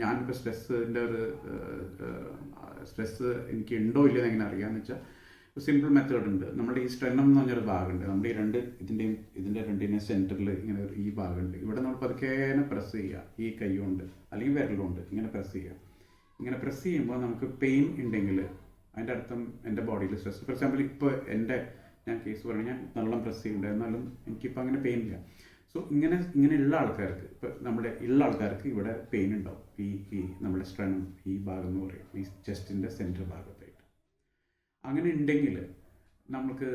ഞാനിപ്പോൾ സ്ട്രെസ്സിൻ്റെ ഒരു സ്ട്രെസ്സ് എനിക്ക് ഉണ്ടോ ഇല്ലയെന്ന് എങ്ങനെ അറിയാമെന്ന് വെച്ചാൽ സിമ്പിൾ മെത്തേഡ് ഉണ്ട്. നമ്മുടെ ഈ സ്ട്രെനം എന്ന് പറഞ്ഞൊരു ഭാഗമുണ്ട്, നമ്മുടെ ഈ ഇതിൻ്റെ രണ്ടിൻ്റെ സെൻറ്ററിൽ ഇങ്ങനെ ഈ ഭാഗമുണ്ട്. ഇവിടെ നമ്മൾ പതുക്കേനെ പ്രസ് ചെയ്യുക, ഈ കൈ കൊണ്ട് അല്ലെങ്കിൽ വിരലുകൊണ്ട് ഇങ്ങനെ പ്രസ് ചെയ്യുക. ഇങ്ങനെ പ്രസ് ചെയ്യുമ്പോൾ നമുക്ക് പെയിൻ ഉണ്ടെങ്കിൽ അതിൻ്റെ അർത്ഥം എൻ്റെ ബോഡിയിൽ സ്ട്രെസ്. ഫോർ എക്സാമ്പിൾ ഇപ്പോൾ ഞാൻ കേസ് പറഞ്ഞു, ഞാൻ നല്ല പ്രസ് ചെയ്യുന്നുണ്ട്, എന്നാലും എനിക്കിപ്പോൾ അങ്ങനെ പെയിൻ ഇല്ല. സോ ഇങ്ങനെയുള്ള ആൾക്കാർക്ക്, ഇപ്പോൾ ഉള്ള ആൾക്കാർക്ക് ഇവിടെ പെയിൻ ഉണ്ടാവും. ഈ നമ്മുടെ സ്ട്രെനം ഈ ഭാഗം എന്ന് പറയും, ഈ ചെസ്റ്റിൻ്റെ സെൻറ്റർ ഭാഗത്തായിട്ട്. അങ്ങനെ ഉണ്ടെങ്കിൽ നമുക്ക്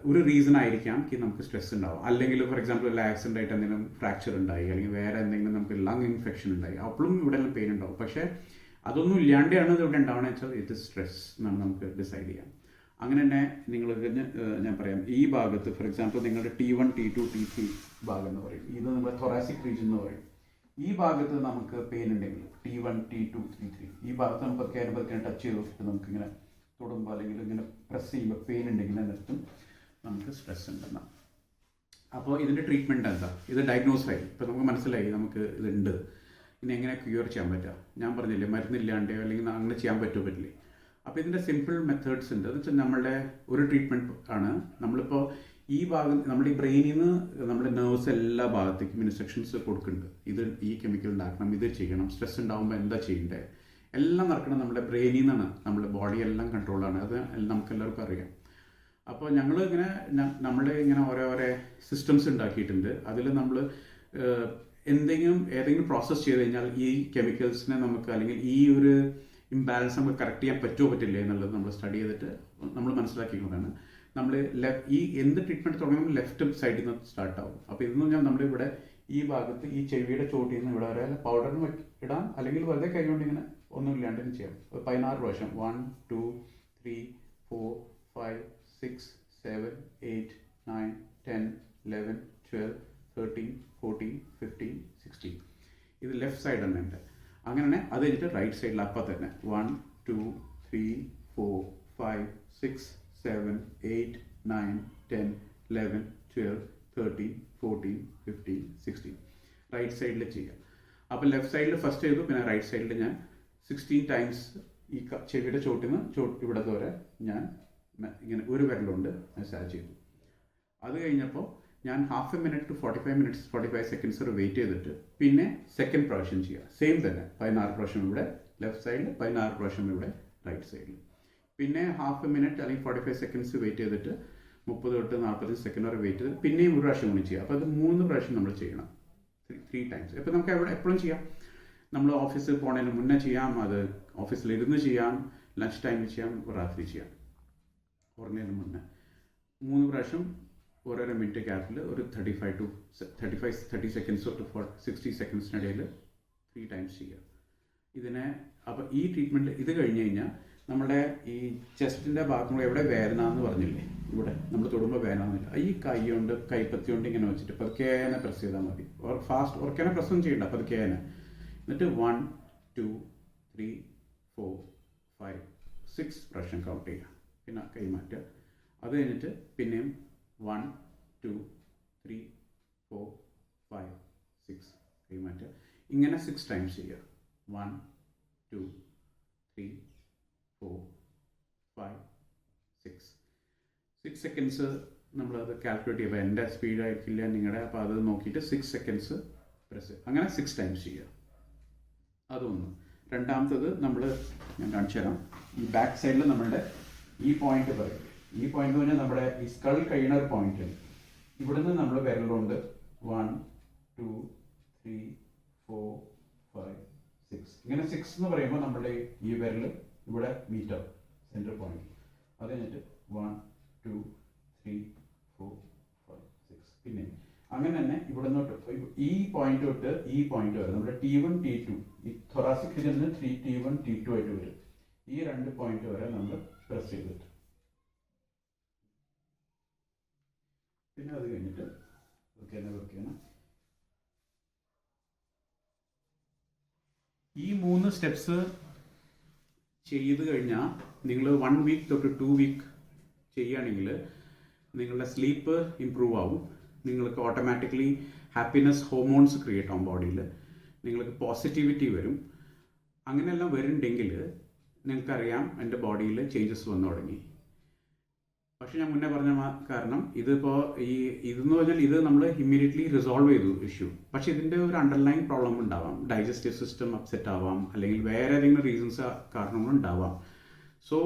ഒരു റീസൺ ആയിരിക്കാം നമുക്ക് സ്ട്രെസ് ഉണ്ടാവും. അല്ലെങ്കിൽ ഫോർ എക്സാമ്പിൾ ഒരു ആക്സിഡൻ്റ് ആയിട്ട് എന്തെങ്കിലും ഫ്രാക്ചർ ഉണ്ടായി, അല്ലെങ്കിൽ വേറെ എന്തെങ്കിലും നമുക്ക് ലങ് ഇൻഫെക്ഷൻ ഉണ്ടായി, അപ്പോഴും ഇവിടെ എല്ലാം പെയിൻ ഉണ്ടാവും. പക്ഷേ അതൊന്നും ഇല്ലാണ്ടാണ് ഇത് ഇവിടെ ഉണ്ടാവുകയെന്ന് വെച്ചാൽ ഇത് സ്ട്രെസ് എന്നാണ് നമുക്ക് ഡിസൈഡ് ചെയ്യാം. അങ്ങനെ തന്നെ നിങ്ങൾക്ക് ഞാൻ പറയാം, ഈ ഭാഗത്ത് ഫോർ എക്സാമ്പിൾ നിങ്ങളുടെ T1, T2, T3 ഭാഗം എന്ന് പറയും, ഇത് നമ്മുടെ തൊറാസിക് റീജിയൻ എന്ന് പറയും. ഈ ഭാഗത്ത് നമുക്ക് പെയിൻ ഉണ്ടെങ്കിൽ T1, T2, T3 ഈ ഭാഗത്ത് നമുക്ക് പതുക്കെ ടച്ച് ചെയ്ത് നോക്കിയിട്ട് നമുക്കിങ്ങനെ തൊടുമ്പോൾ അല്ലെങ്കിൽ ഇങ്ങനെ പ്രസ് ചെയ്യുമ്പോൾ പെയിൻ ഉണ്ടെങ്കിൽ അതിനർത്ഥം നമുക്ക് സ്ട്രെസ് ഉണ്ടെന്നാണ്. അപ്പോൾ ഇതിൻ്റെ ട്രീറ്റ്മെൻറ്റ് എന്താ? ഇത് ഡയഗ്നോസ് ആയി, ഇപ്പോൾ നമുക്ക് മനസ്സിലായി നമുക്ക് ഇതുണ്ട്. ഇനി എങ്ങനെ ക്യൂർ ചെയ്യാൻ പറ്റുക? ഞാൻ പറഞ്ഞില്ലേ, മരുന്നില്ലാണ്ടോ അല്ലെങ്കിൽ അങ്ങനെ ചെയ്യാൻ പറ്റുമോ പറ്റില്ലേ? അപ്പോൾ ഇതിൻ്റെ സിമ്പിൾ മെത്തേഡ്സ് ഉണ്ട്. എന്ന് വെച്ചാൽ നമ്മളുടെ ഒരു ട്രീറ്റ്മെൻറ്റ് ആണ്, നമ്മളിപ്പോൾ ഈ ഭാഗം നമ്മുടെ ഈ ബ്രെയിനിൽ നിന്ന് നമ്മുടെ നെർവ്സ് എല്ലാ ഭാഗത്തേക്കും ഇൻസ്ട്രക്ഷൻസ് കൊടുക്കുന്നുണ്ട്. ഈ കെമിക്കൽ ഉണ്ടാക്കണം, ഇത് ചെയ്യണം, സ്ട്രെസ് ഉണ്ടാകുമ്പോൾ എന്താ ചെയ്യേണ്ടത്, എല്ലാം നടക്കണം നമ്മുടെ ബ്രെയിനിൽ നിന്നാണ്. നമ്മുടെ ബോഡി എല്ലാം കൺട്രോളാണ്, അത് നമുക്കെല്ലാവർക്കും അറിയാം. അപ്പോൾ ഞങ്ങൾ ഇങ്ങനെ ഓരോരോ സിസ്റ്റംസ് ഉണ്ടാക്കിയിട്ടുണ്ട്. അതിൽ നമ്മൾ ഏതെങ്കിലും പ്രോസസ്സ് ചെയ്ത് കഴിഞ്ഞാൽ ഈ കെമിക്കൽസിനെ നമുക്ക്, അല്ലെങ്കിൽ ഈ ഒരു ഇംബാലൻസ് നമുക്ക് കറക്റ്റ് ചെയ്യാൻ പറ്റുമോ പറ്റില്ലേ എന്നുള്ളത് നമ്മൾ സ്റ്റഡി ചെയ്തിട്ട് നമ്മൾ മനസ്സിലാക്കിയിട്ടുള്ളതാണ്. നമ്മൾ എന്ത് ട്രീറ്റ്മെൻറ്റ് തുടങ്ങുമ്പോൾ ലെഫ്റ്റ് സൈഡിൽ നിന്ന് സ്റ്റാർട്ടാവും. അപ്പോൾ ഇതെന്ന് പറഞ്ഞാൽ നമ്മളിവിടെ ഈ ഭാഗത്ത് ഈ ചെവിയുടെ ചോട്ടിൽ നിന്ന് ഇവിടെ വരെ പൗഡറിന് ഇടാം, അല്ലെങ്കിൽ വെറുതെ കൈ കൊണ്ട് ഇങ്ങനെ ഒന്നും ഇല്ലാണ്ടും ചെയ്യാം. 16 പ്രാവശ്യം 1, 2, 3, 4, 5, 6, 7, 8, 9, 10, 11, 12, 13, 14, 15, 16. ഇത് ലെഫ്റ്റ് സൈഡ് തന്നെ ഉണ്ട്. അങ്ങനെ അത് കഴിഞ്ഞിട്ട് റൈറ്റ് സൈഡിൽ അപ്പം തന്നെ 1, 2, 3, 4, 5, 6, 7, 8, 9, 10, 11, 12, 13, 14, 15, 16 റൈറ്റ് സൈഡിൽ ചെയ്യാം. അപ്പോൾ ലെഫ്റ്റ് സൈഡിൽ ഫസ്റ്റ് ചെയ്തു, പിന്നെ റൈറ്റ് സൈഡിൽ ഞാൻ 16 ടൈംസ് ഈ ചെവിയുടെ ചോട്ടിൽ നിന്ന് ഇവിടത്തെ വരെ ഞാൻ ഇങ്ങനെ ഒരു വിരലുകൊണ്ട് മസാജ് ചെയ്തു. അത് കഴിഞ്ഞപ്പോൾ ഞാൻ 1/2 minute to 45 seconds വരെ വെയിറ്റ് ചെയ്തിട്ട് പിന്നെ സെക്കൻഡ് പ്രാവശ്യം ചെയ്യുക. സെയിം തന്നെ 16 പ്രാവശ്യം ഇവിടെ ലെഫ്റ്റ് സൈഡിൽ, 16 പ്രാവശ്യം ഇവിടെ റൈറ്റ് സൈഡിൽ. പിന്നെ 1/2 minute അല്ലെങ്കിൽ 45 seconds വെയിറ്റ് ചെയ്തിട്ട് 30 തൊട്ട് 40 സെക്കൻഡ് വരെ വെയിറ്റ് ചെയ്ത് പിന്നെയും ഒരു പ്രാവശ്യം കൂടി ചെയ്യുക. അപ്പോൾ അത് 3 പ്രാവശ്യം നമ്മൾ ചെയ്യണം, 3 times. ഇപ്പോൾ നമുക്ക് എപ്പോഴും ചെയ്യാം. നമ്മൾ ഓഫീസിൽ പോണതിന് മുന്നേ ചെയ്യാം, അത് ഓഫീസിൽ ഇരുന്ന് ചെയ്യാം, ലഞ്ച് ടൈമിൽ ചെയ്യാം, രാത്രി ചെയ്യാം, ഉറങ്ങുന്നതിന് മുന്നേ 3 പ്രാവശ്യം ഓരോരോ മിനിറ്റ് ഗ്യാപ്പിൽ ഒരു 30 seconds തൊട്ട് 60 സെക്കൻഡ്സിനിടയിൽ 3 times ചെയ്യുക ഇതിനെ. അപ്പോൾ ഈ ട്രീറ്റ്മെൻറ്റ് ഇത് കഴിഞ്ഞ് കഴിഞ്ഞാൽ നമ്മുടെ ഈ ചെസ്റ്റിൻ്റെ ഭാഗങ്ങൾ എവിടെ വേദന എന്ന് പറഞ്ഞില്ലേ, ഇവിടെ നമ്മൾ തൊടുമ്പോൾ വേദന എന്നില്ല, ഈ കൈ കൊണ്ട് കൈപ്പത്തി കൊണ്ട് ഇങ്ങനെ വെച്ചിട്ട് പതുക്കേനെ പ്രസ് ചെയ്താൽ മതി. ഫാസ്റ്റ് ഉറക്കേനെ പ്രസ്സും ചെയ്യണ്ട, പതുക്കേനെ. എന്നിട്ട് 1, 2, 3, 4, 5, 6 പ്രാവശ്യം കൗണ്ട് ചെയ്യുക, പിന്നെ കൈ മാറ്റുക. അത് കഴിഞ്ഞിട്ട് പിന്നെയും 1, 2, 3, 4, 5, 6 കൈ മാറ്റുക. ഇങ്ങനെ 6 times ചെയ്യുക. 1, 2, 3, 4, 5, 6 സെക്കൻഡ്സ് നമ്മളത് കാൽക്കുലേറ്റ് ചെയ്യുമ്പോൾ എൻ്റെ സ്പീഡായിരിക്കില്ല നിങ്ങളുടെ, അപ്പോൾ അത് നോക്കിയിട്ട് 6 seconds പ്രസ്, അങ്ങനെ 6 times ചെയ്യുക. അതൊന്ന്. രണ്ടാമത്തത് ഞാൻ കാണിച്ചു തരാം. ഈ ബാക്ക് സൈഡിൽ നമ്മളുടെ ഈ പോയിന്റ് പറയും. ഈ പോയിന്റ് എന്ന് പറഞ്ഞാൽ നമ്മുടെ ഈ സ്കൾ കഴിയുന്ന ഒരു പോയിന്റ്. ഇവിടുന്ന് നമ്മൾ വിരലുകൊണ്ട് 1, 2, 3, 4, 5, 6 ഇങ്ങനെ 6 എന്ന് പറയുമ്പോൾ നമ്മുടെ ഈ വിരൽ ഇവിടെ മീറ്റ് ആവും സെൻറ്റർ പോയിന്റ്. അത് കഴിഞ്ഞിട്ട് 1, 2, 3, 4, 5, 6 പിന്നെ അങ്ങനെ തന്നെ ഇവിടെ നിന്നോട്ട് ഈ പോയിന്റ് തൊട്ട് ഈ പോയിന്റ് വരെ നമ്മുടെ T1, T2 ഈ തൊറാസിക് റീജിയനിൽ T1, T2 ആയിട്ട് വരും. ഈ 2 പോയിന്റ് വരെ നമ്മൾ പ്രസ് ചെയ്തിട്ട് പിന്നെ അത് കഴിഞ്ഞിട്ട് വെക്കണം. ഈ 3 സ്റ്റെപ്സ് ചെയ്ത് കഴിഞ്ഞാൽ നിങ്ങൾ 1 week തൊട്ട് 2 week ചെയ്യുകയാണെങ്കിൽ നിങ്ങളുടെ സ്ലീപ്പ് ഇമ്പ്രൂവ് ആവും. നിങ്ങൾക്ക് ഓട്ടോമാറ്റിക്കലി ഹാപ്പിനെസ് ഹോർമോൺസ് ക്രിയേറ്റ് ആവും ബോഡിയിൽ. നിങ്ങൾക്ക് പോസിറ്റിവിറ്റി വരും. അങ്ങനെയെല്ലാം വരുന്നുണ്ടെങ്കിൽ നിങ്ങൾക്കറിയാം എൻ്റെ ബോഡിയിൽ ചേഞ്ചസ് വന്നു തുടങ്ങി. പക്ഷെ ഞാൻ മുന്നേ പറഞ്ഞ കാരണം ഇതിപ്പോൾ ഇതെന്ന് പറഞ്ഞാൽ ഇത് നമ്മൾ ഇമ്മീഡിയറ്റ്ലി റിസോൾവ് ചെയ്തു ഇഷ്യൂ. പക്ഷെ ഇതിൻ്റെ ഒരു അണ്ടർലൈൻ പ്രോബ്ലം ഉണ്ടാവാം. ഡൈജസ്റ്റീവ് സിസ്റ്റം അപ്സെറ്റ് ആവാം, അല്ലെങ്കിൽ വേറെ ഏതെങ്കിലും റീസൺസ് കാരണങ്ങളുണ്ടാവാം. സോ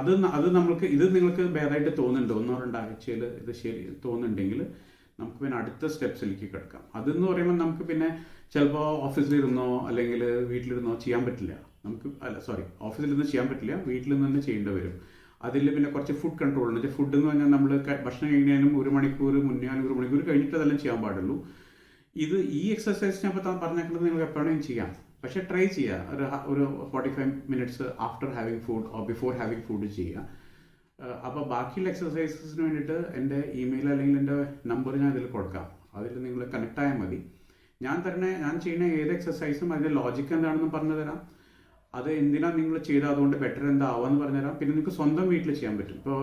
അത് നമ്മൾക്ക് ഇത് നിങ്ങൾക്ക് ഭേദമായിട്ട് തോന്നുന്നുണ്ട് 1-2 ആഴ്ചയിൽ ഇത് ശരി തോന്നുന്നുണ്ടെങ്കിൽ നമുക്ക് പിന്നെ അടുത്ത സ്റ്റെപ്സിലേക്ക് കിടക്കാം. അതെന്ന് പറയുമ്പോൾ നമുക്ക് പിന്നെ ചിലപ്പോൾ ഓഫീസിലിരുന്നോ അല്ലെങ്കിൽ വീട്ടിലിരുന്നോ ചെയ്യാൻ പറ്റില്ല. ഓഫീസിലിരുന്ന് ചെയ്യാൻ പറ്റില്ല, വീട്ടിൽ നിന്ന് തന്നെ ചെയ്യേണ്ടി വരും. അതിൽ പിന്നെ കുറച്ച് ഫുഡ് കൺട്രോൾ ഉണ്ട്. ഫുഡ് എന്ന് പറഞ്ഞാൽ നമ്മൾ ഭക്ഷണം കഴിഞ്ഞാലും 1 മണിക്കൂർ മുന്നേ 1 മണിക്കൂർ കഴിഞ്ഞിട്ട് അതെല്ലാം ചെയ്യാൻ പാടുള്ളൂ. ഈ എക്സസൈസ് ഞാൻ ഇപ്പോൾ പറഞ്ഞേക്കുന്നത് നിങ്ങൾക്ക് എപ്പോഴും ചെയ്യാം. പക്ഷേ ട്രൈ ചെയ്യുക, ഒരു 45 minutes after having food or before having food ചെയ്യുക. അപ്പോൾ ബാക്കിയുള്ള എക്സസൈസസിന് വേണ്ടിയിട്ട് എൻ്റെ ഇമെയിൽ അല്ലെങ്കിൽ എൻ്റെ നമ്പർ ഞാൻ ഇതിൽ കൊടുക്കാം. അതിൽ നിങ്ങൾ കണക്ട് ആയാൽ മതി. ഞാൻ ചെയ്യുന്ന ഏത് എക്സസൈസും അതിൻ്റെ ലോജിക്ക് എന്താണെന്ന് പറഞ്ഞു തരാം. അത് എന്തിനാണ് നിങ്ങൾ ചെയ്താൽ അതുകൊണ്ട് ബെറ്റർ എന്താവാന്ന് പറഞ്ഞുതരാം. പിന്നെ നിങ്ങൾക്ക് സ്വന്തം വീട്ടിൽ ചെയ്യാൻ പറ്റും. ഇപ്പോൾ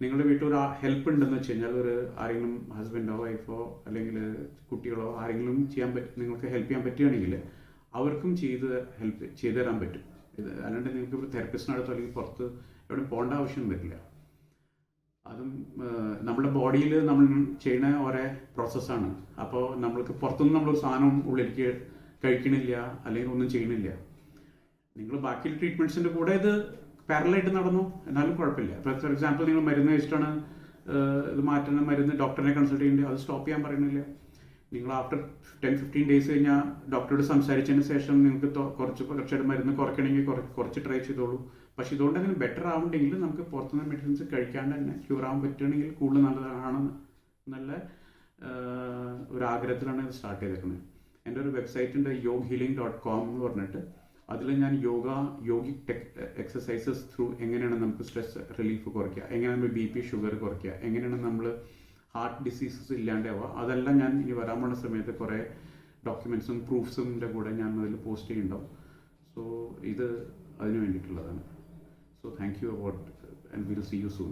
നിങ്ങളുടെ വീട്ടിൽ ഒരു ഹെൽപ്പ് ഉണ്ടെന്ന് വെച്ച് കഴിഞ്ഞാൽ ആരെങ്കിലും ഹസ്ബൻഡോ വൈഫോ അല്ലെങ്കിൽ കുട്ടികളോ ആരെങ്കിലും നിങ്ങൾക്ക് ഹെൽപ്പ് ചെയ്യാൻ പറ്റുകയാണെങ്കിൽ അവർക്കും ചെയ്തു തരാൻ പറ്റും. അല്ലാണ്ട് നിങ്ങൾക്ക് ഒരു തെറപ്പിസ്റ്റിനടുത്തോ അല്ലെങ്കിൽ പുറത്ത് എവിടെയും പോകേണ്ട ആവശ്യം വരില്ല. അതും നമ്മുടെ ബോഡിയിൽ നമ്മൾ ചെയ്യുന്ന ഓരോ പ്രോസസ്സാണ്. അപ്പോൾ നമ്മൾക്ക് പുറത്തുനിന്ന് നമ്മളൊരു സാധനം ഉള്ളിലേക്ക് കഴിക്കണില്ല അല്ലെങ്കിൽ ഒന്നും ചെയ്യണില്ല. നിങ്ങൾ ബാക്കിയുള്ള ട്രീറ്റ്മെൻറ്റ്സിൻ്റെ കൂടെ ഇത് പാരലായിട്ട് നടന്നു എന്നാലും കുഴപ്പമില്ല. ഇപ്പോൾ ഫോർ എക്സാമ്പിൾ നിങ്ങൾ മരുന്ന് കഴിച്ചിട്ടാണ് ഇത് മാറ്റുന്ന മരുന്ന് ഡോക്ടറിനെ കൺസൾട്ട് ചെയ്യേണ്ടത്, അത് സ്റ്റോപ്പ് ചെയ്യാൻ പറയുന്നില്ല. നിങ്ങൾ ആഫ്റ്റർ 10-15 ഡേയ്സ് കഴിഞ്ഞാൽ ഡോക്ടറോട് സംസാരിച്ചതിന് ശേഷം നിങ്ങൾക്ക് കുറച്ചായിട്ട് മരുന്ന് കുറയ്ക്കണമെങ്കിൽ കുറച്ച് ട്രൈ ചെയ്തോളൂ. പക്ഷേ ഇതുകൊണ്ട് അങ്ങനെ ബെറ്റർ ആവുന്നുണ്ടെങ്കിൽ നമുക്ക് പുറത്തുനിന്ന് മെഡിസിൻസ് കഴിക്കാണ്ട് തന്നെ ക്യൂർ ആവാൻ പറ്റുകയാണെങ്കിൽ കൂടുതൽ നല്ലതാണ് നല്ല ഒരു ആഗ്രഹത്തിലാണ് ഇത് സ്റ്റാർട്ട് ചെയ്തേക്കുന്നത്. എൻ്റെ ഒരു വെബ്സൈറ്റ് ഉണ്ട് yoghealing.com എന്ന് പറഞ്ഞിട്ട്. അതിൽ ഞാൻ യോഗിക് എക്സസൈസസ് ത്രൂ എങ്ങനെയാണ് നമുക്ക് സ്ട്രെസ് റിലീഫ് കുറയ്ക്കുക, എങ്ങനെയാണ് BP ഷുഗർ കുറയ്ക്കുക, എങ്ങനെയാണ് നമ്മൾ ഹാർട്ട് ഡിസീസസ് ഇല്ലാണ്ടാവുക, അതെല്ലാം ഞാൻ ഇനി വരാൻ പോകുന്ന സമയത്ത് കുറേ ഡോക്യുമെൻറ്റ്സും പ്രൂഫ്സിൻ്റെ കൂടെ ഞാൻ അതിൽ പോസ്റ്റ് ചെയ്യുന്നുണ്ടാവും. സോ ഇത് അതിന് വേണ്ടിയിട്ടുള്ളതാണ്. So thank you and we'll see you soon.